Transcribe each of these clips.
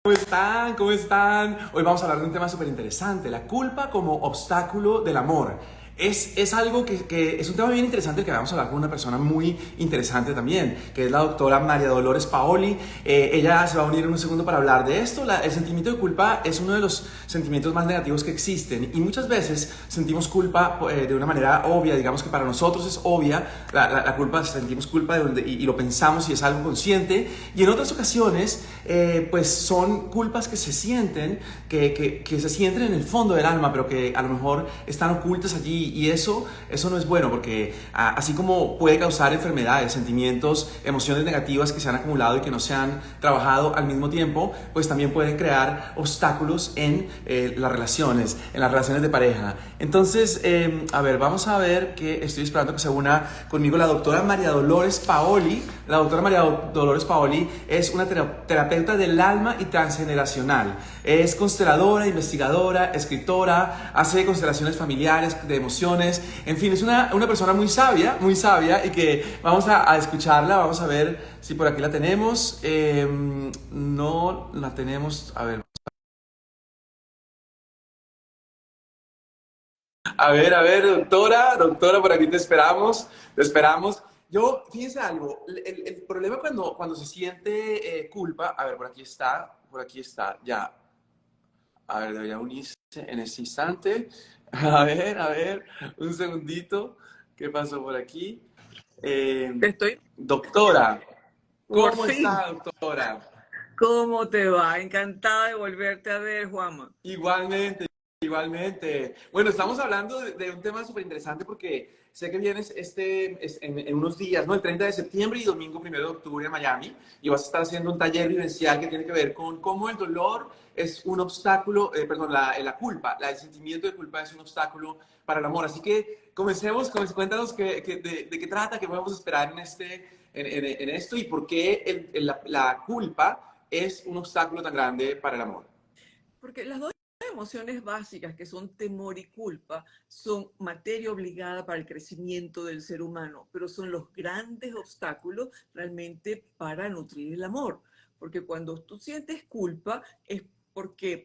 ¿Cómo están? ¿Cómo están? Hoy vamos a hablar de un tema súper interesante, la culpa como obstáculo del amor. Es algo que es un tema bien interesante el que vamos a hablar con una persona muy interesante también, que es la doctora María Dolores Paoli. Ella se va a unir en un segundo para hablar de esto. El sentimiento de culpa es uno de los sentimientos más negativos que existen y muchas veces sentimos culpa de una manera obvia, digamos que para nosotros es obvia la culpa, sentimos culpa y lo pensamos y es algo consciente, y en otras ocasiones pues son culpas que se sienten, que se sienten en el fondo del alma, pero que a lo mejor están ocultas allí, y eso no es bueno, porque así como puede causar enfermedades, sentimientos, emociones negativas que se han acumulado y que no se han trabajado al mismo tiempo, pues también pueden crear obstáculos en las relaciones de pareja. Entonces, a ver, vamos a ver, que estoy esperando que se una conmigo la doctora María Dolores Paoli. La doctora María Dolores Paoli es una terapeuta del alma y transgeneracional. Es consteladora, investigadora, escritora, hace constelaciones familiares, de emociones, en fin, es una persona muy sabia, y que vamos a escucharla. Vamos a ver si por aquí la tenemos. No la tenemos, a ver, doctora, por aquí te esperamos. Yo, fíjense algo, el problema cuando se siente culpa, a ver, por aquí está, ya, a ver, debería unirse en este instante. A ver, un segundito, ¿qué pasó por aquí? Estoy Doctora, por ¿cómo fin. está, doctora? ¿Cómo te va? Encantada de volverte a ver, Juanma. Igualmente, igualmente. Bueno, estamos hablando de un tema súper interesante porque sé que vienes en unos días, ¿no? El 30 de septiembre y domingo 1 de octubre a Miami, y vas a estar haciendo un taller vivencial que tiene que ver con cómo el dolor es un obstáculo, perdón, la culpa, el sentimiento de culpa es un obstáculo para el amor. Así que cuéntanos de qué trata, qué podemos esperar en esto, y por qué la culpa es un obstáculo tan grande para el amor. Porque las dos emociones básicas, que son temor y culpa, son materia obligada para el crecimiento del ser humano, pero son los grandes obstáculos realmente para nutrir el amor. Porque cuando tú sientes culpa es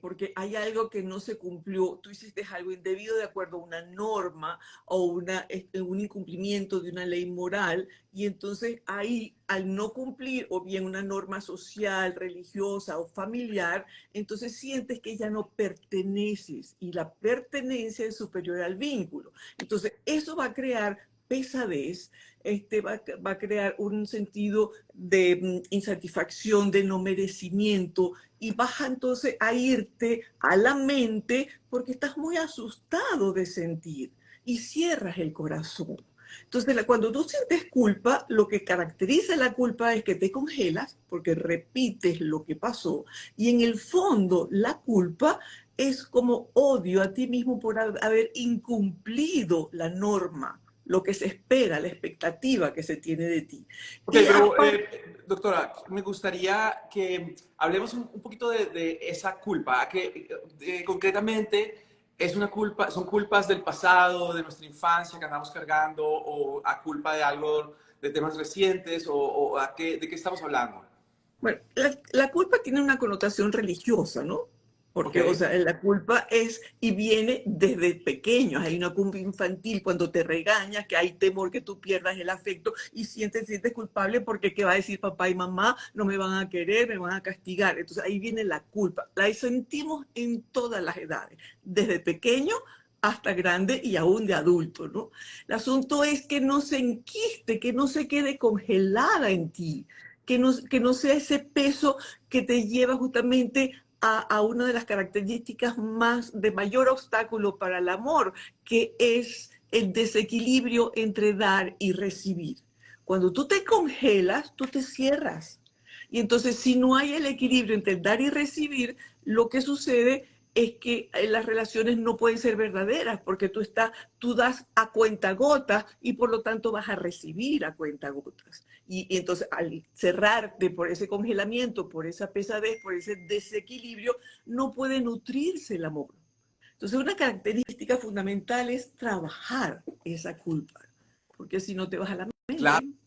porque hay algo que no se cumplió, tú hiciste algo indebido de acuerdo a una norma o un incumplimiento de una ley moral, y entonces ahí, al no cumplir o bien una norma social, religiosa o familiar, entonces sientes que ya no perteneces, y la pertenencia es superior al vínculo. Entonces eso va a crear pesadez, va a crear un sentido de insatisfacción, de no merecimiento, y vas entonces a irte a la mente porque estás muy asustado de sentir y cierras el corazón. Entonces, cuando tú sientes culpa, lo que caracteriza la culpa es que te congelas porque repites lo que pasó, y en el fondo la culpa es como odio a ti mismo por haber incumplido la norma, lo que se espera, la expectativa que se tiene de ti. Ok, Y pero aparte, doctora, me gustaría que hablemos un poquito de esa culpa, que concretamente es una culpa, son culpas del pasado, de nuestra infancia que andamos cargando, o a culpa de algo, de temas recientes, o de qué estamos hablando. bueno, la culpa tiene una connotación religiosa, ¿no? Ok, Porque, o sea, la culpa es y viene desde pequeños. Hay una culpa infantil cuando te regañas, que hay temor que tú pierdas el afecto y sientes culpable porque qué va a decir papá y mamá, no me van a querer, me van a castigar. Entonces ahí viene la culpa. La sentimos en todas las edades, desde pequeño hasta grande y aún de adulto, ¿no? El asunto es que no se enquiste, que no se quede congelada en ti, que no sea ese peso que te lleva justamente a una de las características más de mayor obstáculo para el amor, que es el desequilibrio entre dar y recibir. Cuando tú te congelas, tú te cierras. Y entonces, si no hay el equilibrio entre el dar y recibir, lo que sucede es que las relaciones no pueden ser verdaderas, porque tú das a cuentagotas y por lo tanto vas a recibir a cuentagotas. Y entonces, al cerrarte por ese congelamiento, por esa pesadez, por ese desequilibrio, no puede nutrirse el amor. Entonces, una característica fundamental es trabajar esa culpa, porque si no te vas a la claro. mente.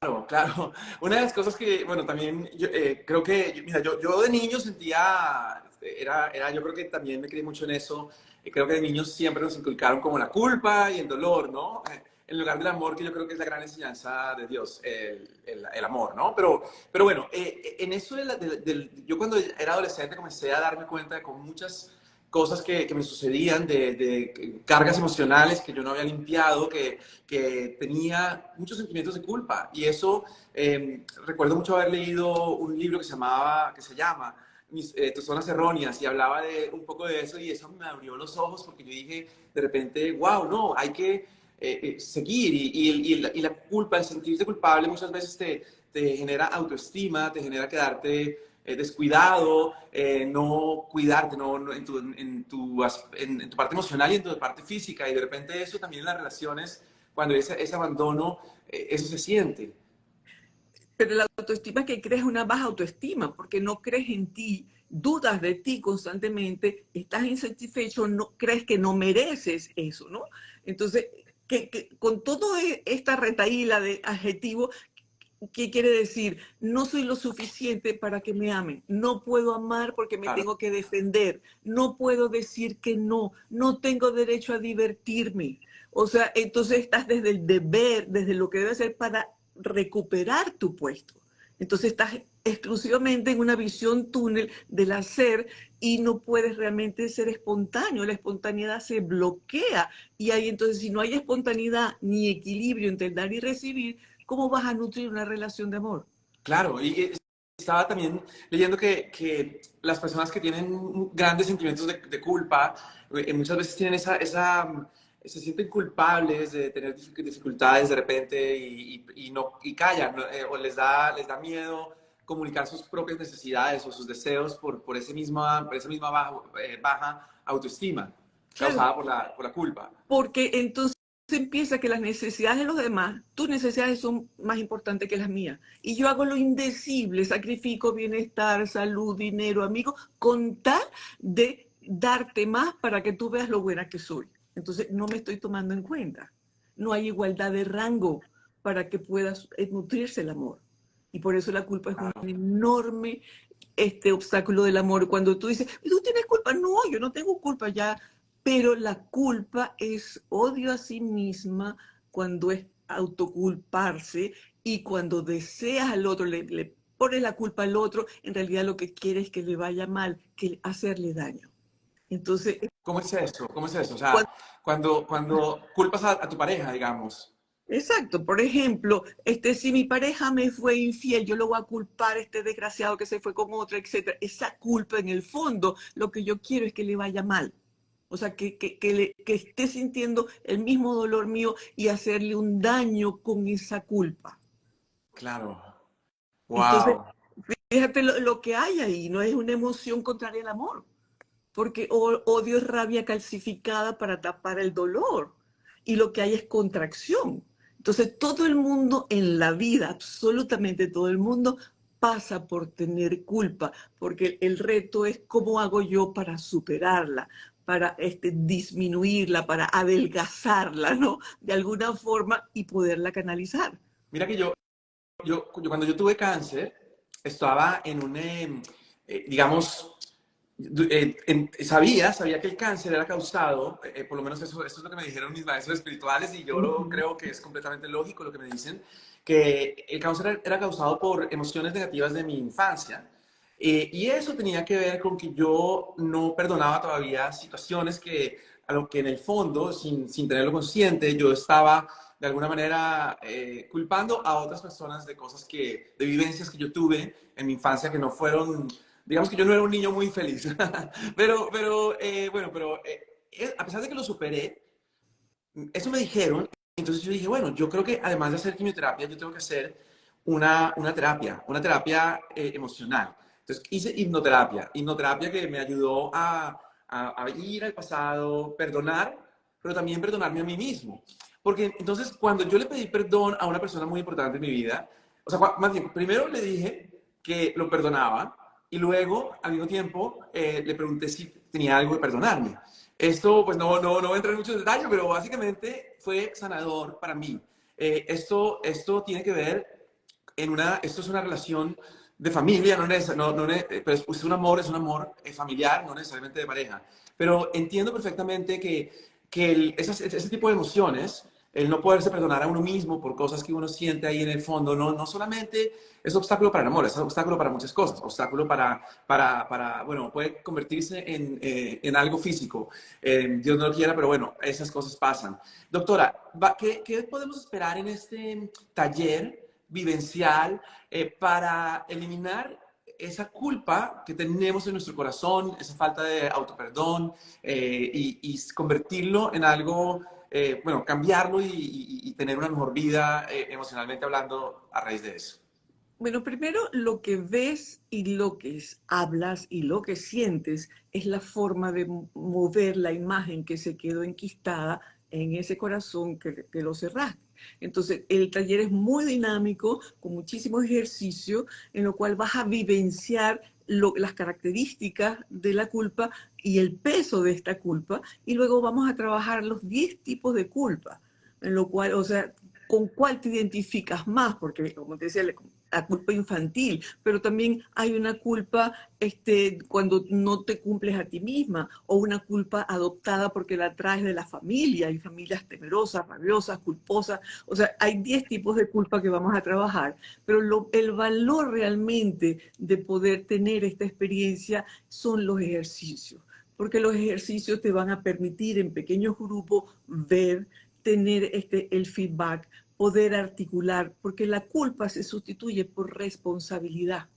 Claro, claro. Una de las cosas que, bueno, también yo, creo que, mira, yo de niño sentía, yo creo que también me crié mucho en eso. Creo que de niños siempre nos inculcaron como la culpa y el dolor, ¿no? En lugar del amor, que yo creo que es la gran enseñanza de Dios, el amor, ¿no? Pero bueno, en eso yo cuando era adolescente comencé a darme cuenta de con muchas cosas que me sucedían, de cargas emocionales que yo no había limpiado, que tenía muchos sentimientos de culpa. Y eso, recuerdo mucho haber leído un libro que se llama Tus zonas erróneas, y hablaba de un poco de eso, y eso me abrió los ojos porque yo dije de repente, wow, no, hay que seguir. Y la culpa, el sentirte culpable muchas veces te genera autoestima, te genera quedarte descuidado, no cuidarte en tu parte emocional y en tu parte física. Y de repente eso también en las relaciones, cuando ese abandono, eso se siente. Pero la autoestima que crees es una baja autoestima, porque no crees en ti, dudas de ti constantemente, estás insatisfecho, no crees que no mereces eso, ¿no? Entonces, con toda esta retaíla de adjetivos, ¿qué quiere decir? No soy lo suficiente para que me amen. No puedo amar porque me Claro. tengo que defender. No puedo decir que no. No tengo derecho a divertirme. O sea, entonces estás desde el deber, desde lo que debe hacer para recuperar tu puesto. Entonces estás exclusivamente en una visión túnel del hacer y no puedes realmente ser espontáneo. La espontaneidad se bloquea y ahí entonces si no hay espontaneidad ni equilibrio entre dar y recibir, ¿cómo vas a nutrir una relación de amor? Claro, y estaba también leyendo que las personas que tienen grandes sentimientos de culpa, muchas veces tienen se sienten culpables de tener dificultades de repente y callan, ¿no? O les da miedo comunicar sus propias necesidades o sus deseos por esa misma baja autoestima Claro, causada por la culpa. porque entonces empieza que las necesidades de los demás, tus necesidades son más importantes que las mías. Y yo hago lo indecible, sacrifico bienestar, salud, dinero, amigos, con tal de darte más para que tú veas lo buena que soy. Entonces no me estoy tomando en cuenta. No hay igualdad de rango para que puedas nutrirse el amor. Y por eso la culpa es un Claro. enorme obstáculo del amor. Cuando tú dices, tú tienes culpa, no, yo no tengo culpa ya, pero la culpa es odio a sí misma cuando es autoculparse y cuando deseas al otro, le pones la culpa al otro, en realidad lo que quieres es que le vaya mal, que hacerle daño. Entonces, ¿Cómo es eso? ¿Cómo es eso? O sea, cuando, cuando culpas a tu pareja, digamos. exacto, por ejemplo, si mi pareja me fue infiel, yo lo voy a culpar a este desgraciado que se fue con otra, etcétera. Esa culpa en el fondo, lo que yo quiero es que le vaya mal. O sea, que esté sintiendo el mismo dolor mío y hacerle un daño con esa culpa. Claro. Entonces, Wow. fíjate lo que hay ahí, no es una emoción contraria al amor, porque odio es rabia calcificada para tapar el dolor y lo que hay es contracción. Entonces, todo el mundo en la vida, absolutamente todo el mundo, pasa por tener culpa, porque el reto es cómo hago yo para superarla, para disminuirla, para adelgazarla, ¿no? De alguna forma y poderla canalizar. Mira que cuando yo tuve cáncer, estaba en digamos, sabía que el cáncer era causado, por lo menos eso es lo que me dijeron mis maestros espirituales, y yo Ujú. creo que es completamente lógico lo que me dicen, que el cáncer era causado por emociones negativas de mi infancia. Y eso tenía que ver con que yo no perdonaba todavía situaciones a lo que en el fondo, sin tenerlo consciente, yo estaba de alguna manera culpando a otras personas de cosas de vivencias que yo tuve en mi infancia que no fueron, digamos que yo no era un niño muy feliz. Bueno, a pesar de que lo superé, eso me dijeron. Entonces yo dije, bueno, yo creo que además de hacer quimioterapia, yo tengo que hacer una terapia emocional. Entonces hice hipnoterapia que me ayudó a ir al pasado, perdonar, pero también perdonarme a mí mismo. Porque entonces cuando yo le pedí perdón a una persona muy importante en mi vida, o sea, más bien, primero le dije que lo perdonaba y luego, al mismo tiempo, le pregunté si tenía algo de perdonarme. Esto, pues no voy a entrar en muchos detalles, pero básicamente fue sanador para mí. Esto tiene que ver esto es una relación de familia, pero es un amor familiar, no necesariamente de pareja. Pero entiendo perfectamente que ese tipo de emociones, el no poderse perdonar a uno mismo por cosas que uno siente ahí en el fondo, no solamente es obstáculo para el amor, es obstáculo para muchas cosas, obstáculo bueno, puede convertirse en algo físico. Dios no lo quiera, pero bueno, esas cosas pasan. Doctora, ¿qué podemos esperar en este taller vivencial para eliminar esa culpa que tenemos en nuestro corazón, esa falta de autoperdón, y convertirlo en algo, bueno, cambiarlo y tener una mejor vida emocionalmente hablando a raíz de eso? Bueno, primero lo que ves y lo que hablas y lo que sientes es la forma de mover la imagen que se quedó enquistada en ese corazón que lo cerraste. Entonces, el taller es muy dinámico, con muchísimo ejercicio, en lo cual vas a vivenciar las características de la culpa y el peso de esta culpa, y luego vamos a trabajar los 10 tipos de culpa, en lo cual, o sea, con cuál te identificas más, porque como te decía, la culpa infantil, pero también hay una culpa cuando no te cumples a ti misma, o una culpa adoptada porque la traes de la familia, hay familias temerosas, rabiosas, culposas, o sea, hay 10 tipos de culpa que vamos a trabajar, pero el valor realmente de poder tener esta experiencia son los ejercicios, porque los ejercicios te van a permitir en pequeños grupos ver, tener el feedback, poder articular, porque la culpa se sustituye por responsabilidad.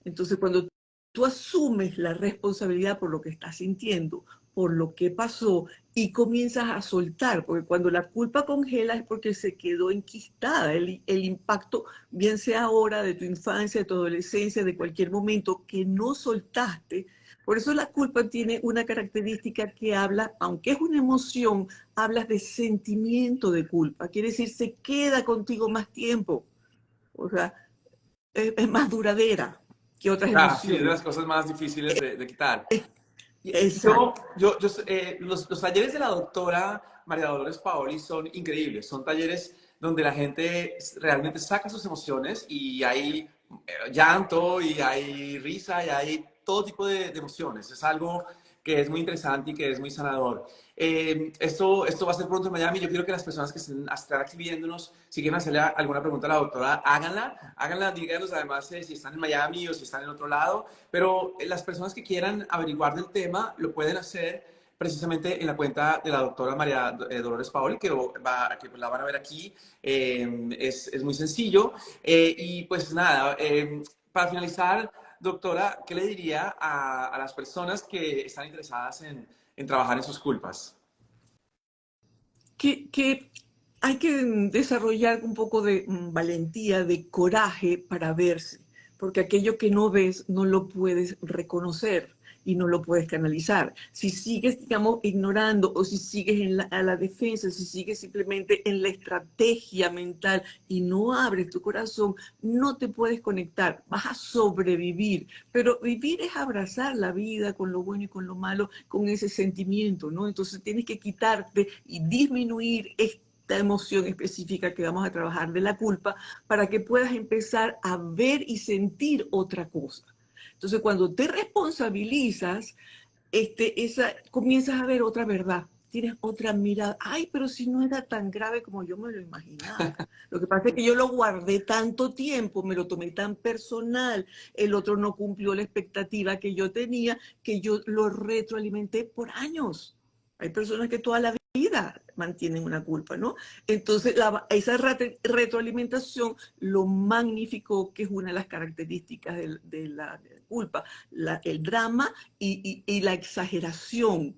Entonces, cuando tú asumes la responsabilidad por lo que estás sintiendo, por lo que pasó, y comienzas a soltar, porque cuando la culpa congela es porque se quedó enquistada, el impacto, bien sea ahora, de tu infancia, de tu adolescencia, de cualquier momento que no soltaste. Por eso la culpa tiene una característica que habla, aunque es una emoción, hablas de sentimiento de culpa. Quiere decir, se queda contigo más tiempo. O sea, es más duradera que otras Ah, sí, es de emociones. las cosas más difíciles de quitar. Exacto. Los talleres de la doctora María Dolores Paoli son increíbles. Son talleres donde la gente realmente saca sus emociones y hay llanto y hay risa y hay todo tipo de emociones. Es algo que es muy interesante y que es muy sanador. Esto va a ser pronto en Miami. Yo quiero que las personas que están aquí viéndonos, si quieren hacerle alguna pregunta a la doctora, háganla, díganos además si están en Miami o si están en otro lado. Pero las personas que quieran averiguar del tema lo pueden hacer precisamente en la cuenta de la doctora María Dolores Paoli, que la van a ver aquí. Es muy sencillo. Y pues nada, para finalizar, doctora, ¿qué le diría a las personas que están interesadas en trabajar en sus culpas? Que hay que desarrollar un poco de valentía, de coraje para verse, porque aquello que no ves no lo puedes reconocer y no lo puedes canalizar. Si sigues, digamos, ignorando o si sigues a la defensa, si sigues simplemente en la estrategia mental y no abres tu corazón, no te puedes conectar, vas a sobrevivir. Pero vivir es abrazar la vida con lo bueno y con lo malo, con ese sentimiento, ¿no? Entonces tienes que quitarte y disminuir esta emoción específica que vamos a trabajar de la culpa para que puedas empezar a ver y sentir otra cosa. Entonces, cuando te responsabilizas, comienzas a ver otra verdad, tienes otra mirada. Ay, pero si no era tan grave como yo me lo imaginaba. Lo que pasa es que yo lo guardé tanto tiempo, me lo tomé tan personal, el otro no cumplió la expectativa que yo tenía, que yo lo retroalimenté por años. Hay personas que toda la vida mantienen una culpa, ¿no? Entonces, esa retroalimentación lo magnificó, que es una de las características de la culpa, el drama y la exageración.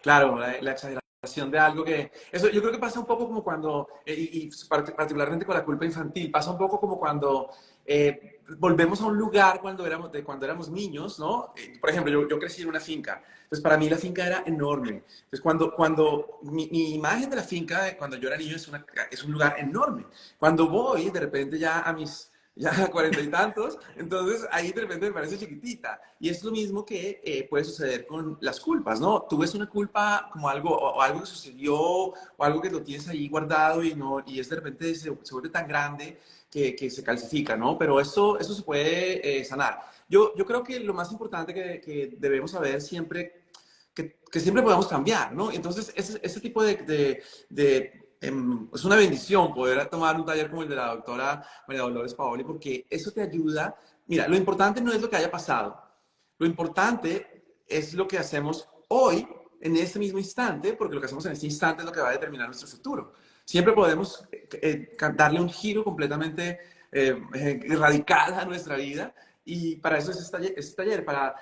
Claro, la exageración de algo que... Eso yo creo que pasa un poco como cuando, y particularmente con la culpa infantil, pasa un poco como cuando volvemos a un lugar cuando éramos niños, ¿no? Por ejemplo, yo crecí en una finca, entonces para mí la finca era enorme. Entonces cuando mi imagen de la finca cuando yo era niño es un lugar enorme. Cuando voy de repente ya a mis ya 40 y tantos, entonces ahí de repente me parece chiquitita. Y es lo mismo que puede suceder con las culpas, ¿no? Tú ves una culpa como algo, o algo que sucedió, o algo que lo tienes ahí guardado y, no, y es de repente se vuelve tan grande que se calcifica, ¿no? Pero eso se puede sanar. Yo creo que lo más importante que debemos saber siempre, que siempre podemos cambiar, ¿no? Entonces, ese tipo es una bendición poder tomar un taller como el de la doctora María Dolores Paoli, porque eso te ayuda. Mira, lo importante no es lo que haya pasado, lo importante es lo que hacemos hoy, en este mismo instante, porque lo que hacemos en este instante es lo que va a determinar nuestro futuro. Siempre podemos darle un giro completamente radical a nuestra vida y para eso es este taller para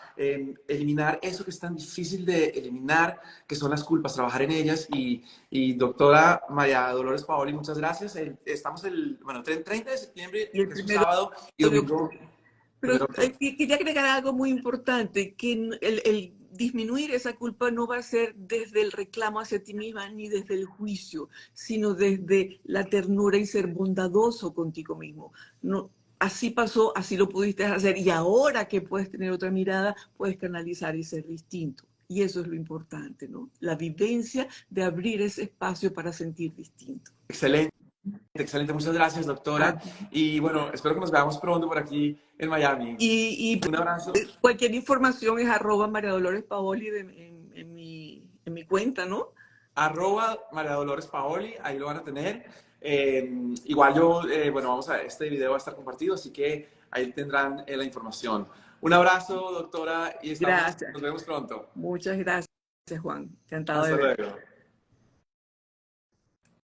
eliminar eso que es tan difícil de eliminar, que son las culpas, trabajar en ellas. Y doctora María Dolores Paoli, muchas gracias. Estamos bueno, 30 de septiembre, Y el que es un primero sábado, y de domingo, octubre. Pero primero de octubre. quería agregar algo muy importante, que el disminuir esa culpa no va a ser desde el reclamo hacia ti misma ni desde el juicio, sino desde la ternura y ser bondadoso contigo mismo. No, así pasó, así lo pudiste hacer y ahora que puedes tener otra mirada, puedes canalizar y ser distinto. Y eso es lo importante, ¿no? La vivencia de abrir ese espacio para sentir distinto. Excelente. Excelente, muchas gracias, doctora. Y bueno, espero que nos veamos pronto por aquí en Miami. Y Un abrazo. cualquier información es @María Dolores Paoli en mi cuenta, ¿no? María Dolores Paoli, ahí lo van a tener. Igual yo, bueno, este video va a estar compartido, así que ahí tendrán la información. Un abrazo, doctora, y Gracias. nos vemos pronto. Muchas gracias, Juan. Encantado de Hasta ver. luego.